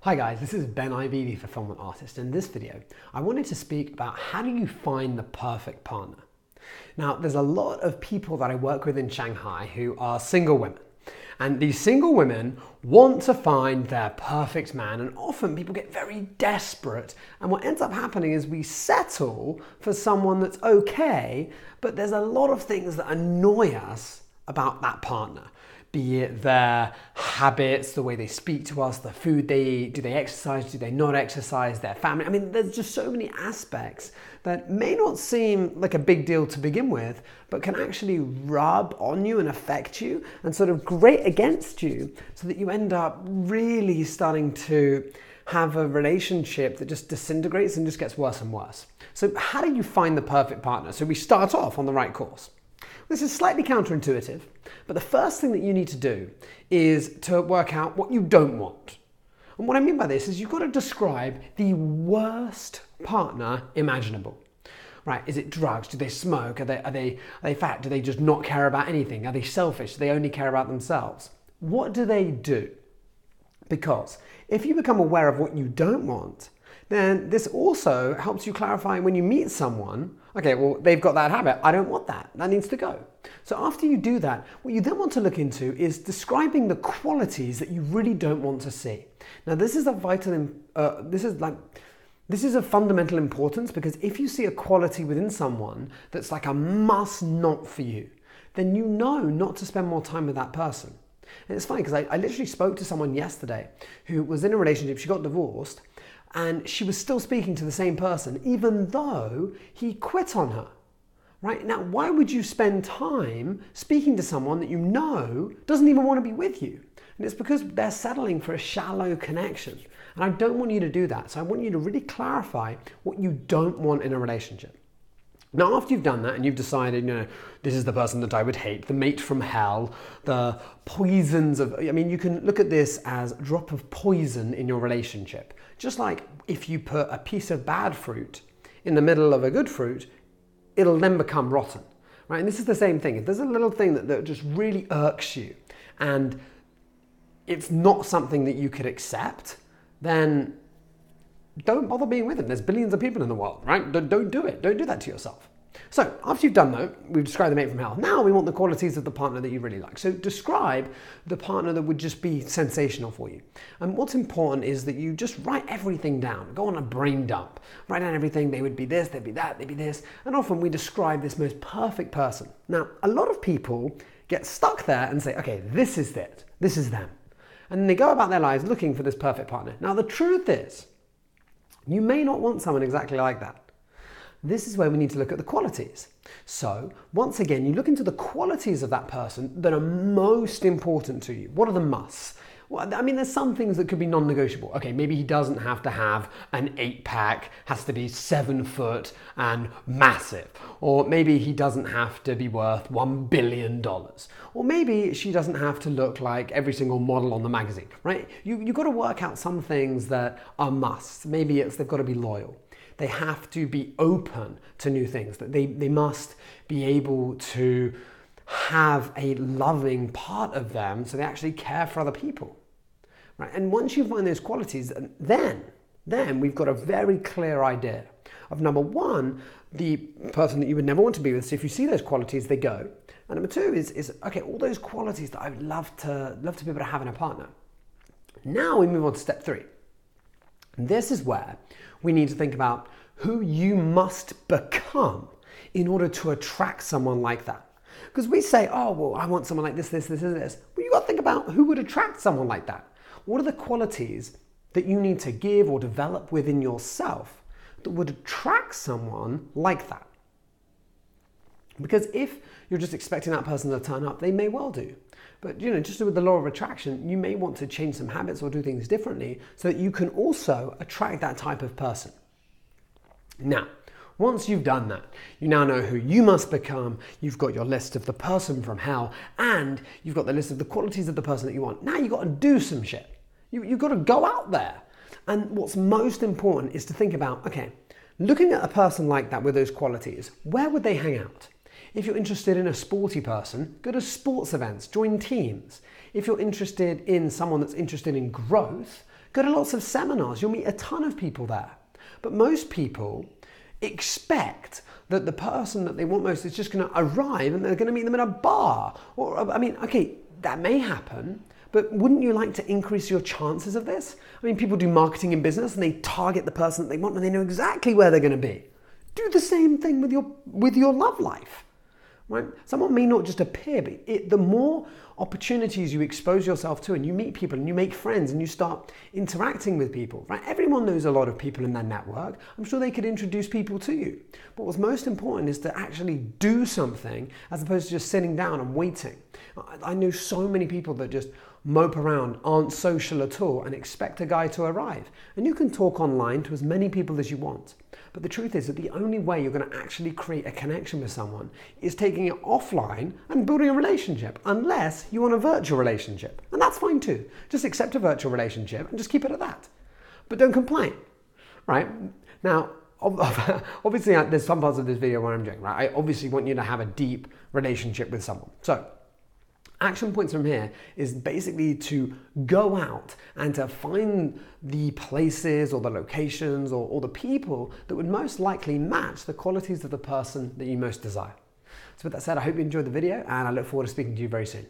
Hi guys, this is Ben Ivey, the fulfillment artist. In this video, I wanted to speak about how do you find the perfect partner. Now, there's a lot of people that I work with in Shanghai who are single women. And these single women want to find their perfect man, and often people get very desperate. And what ends up happening is we settle for someone that's okay, but there's a lot of things that annoy us about that partner. Be it their habits, the way they speak to us, the food they eat, do they exercise, do they not exercise, their family. I mean, there's just so many aspects that may not seem like a big deal to begin with, but can actually rub on you and affect you and sort of grate against you so that you end up really starting to have a relationship that just disintegrates and just gets worse and worse. So how do you find the perfect partner? So we start off on the right course. This is slightly counterintuitive, but the first thing that you need to do is to work out what you don't want. And what I mean by this is you've got to describe the worst partner imaginable. Right? Is it drugs? Do they smoke? Are they fat? Do they just not care about anything? Are they selfish? Do they only care about themselves? What do they do? Because if you become aware of what you don't want, then this also helps you clarify when you meet someone, okay, well, they've got that habit. I don't want that. That needs to go. So after you do that, what you then want to look into is describing the qualities that you really don't want to see. Now, this is this is of fundamental importance, because if you see a quality within someone that's like a must not for you, then you know not to spend more time with that person. And it's funny because I literally spoke to someone yesterday who was in a relationship. She got divorced, and she was still speaking to the same person, even though he quit on her. Right? Now, why would you spend time speaking to someone that you know doesn't even want to be with you? And it's because they're settling for a shallow connection. And I don't want you to do that. So I want you to really clarify what you don't want in a relationship. Now, after you've done that and you've decided, this is the person that I would hate, the mate from hell, the poisons of, you can look at this as a drop of poison in your relationship. Just like if you put a piece of bad fruit in the middle of a good fruit, it'll then become rotten, right? And this is the same thing. If there's a little thing that just really irks you and it's not something that you could accept, then don't bother being with them. There's billions of people in the world, right? Don't do it. Don't do that to yourself. So after you've done that, we've described the mate from hell. Now we want the qualities of the partner that you really like. So describe the partner that would just be sensational for you. And what's important is that you just write everything down. Go on a brain dump. Write down everything. They would be this, they'd be that, they'd be this. And often we describe this most perfect person. Now, a lot of people get stuck there and say, okay, this is it. This is them. And they go about their lives looking for this perfect partner. Now, the truth is, you may not want someone exactly like that. This is where we need to look at the qualities. So, once again, you look into the qualities of that person that are most important to you. What are the musts? Well, there's some things that could be non-negotiable. Okay, maybe he doesn't have to have an 8-pack, has to be 7 foot and massive. Or maybe he doesn't have to be worth $1 billion. Or maybe she doesn't have to look like every single model on the magazine, right? You've got to work out some things that are musts. Maybe they've got to be loyal. They have to be open to new things. That they must be able to have a loving part of them so they actually care for other people. Right? And once you find those qualities, then we've got a very clear idea of, number one, the person that you would never want to be with. So if you see those qualities, they go. And number two is okay, all those qualities that I would love to be able to have in a partner. Now we move on to step 3. And this is where we need to think about who you must become in order to attract someone like that. Because we say, oh, well, I want someone like this. Well, you've got to think about who would attract someone like that. What are the qualities that you need to give or develop within yourself that would attract someone like that? Because if you're just expecting that person to turn up, they may well do. But, just with the law of attraction, you may want to change some habits or do things differently so that you can also attract that type of person. Now, once you've done that, you now know who you must become, you've got your list of the person from hell, and you've got the list of the qualities of the person that you want. Now you've got to do some shit. You've got to go out there. And what's most important is to think about, okay, looking at a person like that with those qualities, where would they hang out? If you're interested in a sporty person, go to sports events, join teams. If you're interested in someone that's interested in growth, Go to lots of seminars. You'll meet a ton of people there. But most people expect that the person that they want most is just going to arrive and they're going to meet them in a bar. Or, I mean, okay, that may happen, but wouldn't you like to increase your chances of this? I mean, people do marketing in business and they target the person that they want and they know exactly where they're going to be. Do the same thing with your love life. Right? Someone may not just appear, but the more opportunities you expose yourself to and you meet people and you make friends and you start interacting with people, right? Everyone knows a lot of people in their network. I'm sure they could introduce people to you. But what's most important is to actually do something as opposed to just sitting down and waiting. I know so many people that just mope around, aren't social at all, and expect a guy to arrive. And you can talk online to as many people as you want. But the truth is that the only way you're going to actually create a connection with someone is taking it offline and building a relationship, unless you want a virtual relationship. And that's fine too. Just accept a virtual relationship and just keep it at that. But don't complain, right? Now, obviously there's some parts of this video where I'm doing, right? I obviously want you to have a deep relationship with someone. So, action points from here is basically to go out and to find the places or the locations or the people that would most likely match the qualities of the person that you most desire. So with that said, I hope you enjoyed the video and I look forward to speaking to you very soon.